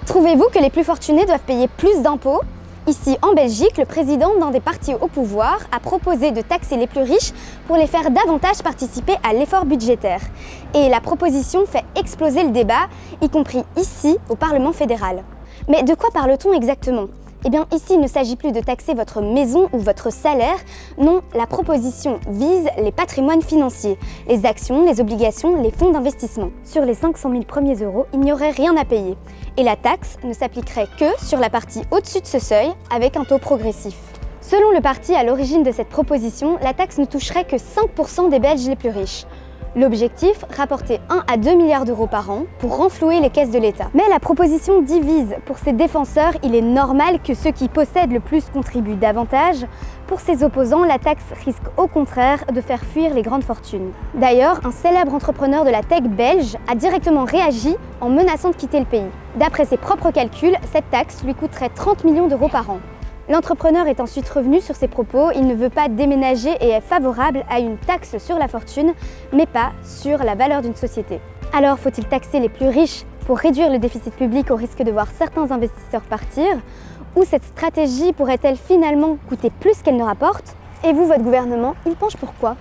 Trouvez-vous que les plus fortunés doivent payer plus d'impôts? Ici, en Belgique, le président d'un des partis au pouvoir a proposé de taxer les plus riches pour les faire davantage participer à l'effort budgétaire. Et la proposition fait exploser le débat, y compris ici, au Parlement fédéral. Mais de quoi parle-t-on exactement? Eh bien, ici, il ne s'agit plus de taxer votre maison ou votre salaire. Non, la proposition vise les patrimoines financiers, les actions, les obligations, les fonds d'investissement. Sur les 500 000 premiers euros, il n'y aurait rien à payer. Et la taxe ne s'appliquerait que sur la partie au-dessus de ce seuil, avec un taux progressif. Selon le parti à l'origine de cette proposition, la taxe ne toucherait que 5% des Belges les plus riches. L'objectif, rapporter 1 à 2 milliards d'euros par an pour renflouer les caisses de l'État. Mais la proposition divise. Pour ses défenseurs, il est normal que ceux qui possèdent le plus contribuent davantage. Pour ses opposants, la taxe risque au contraire de faire fuir les grandes fortunes. D'ailleurs, un célèbre entrepreneur de la tech belge a directement réagi en menaçant de quitter le pays. D'après ses propres calculs, cette taxe lui coûterait 30 millions d'euros par an. L'entrepreneur est ensuite revenu sur ses propos, il ne veut pas déménager et est favorable à une taxe sur la fortune, mais pas sur la valeur d'une société. Alors faut-il taxer les plus riches pour réduire le déficit public au risque de voir certains investisseurs partir? Ou cette stratégie pourrait-elle finalement coûter plus qu'elle ne rapporte? Et vous, votre gouvernement, il penche pour quoi?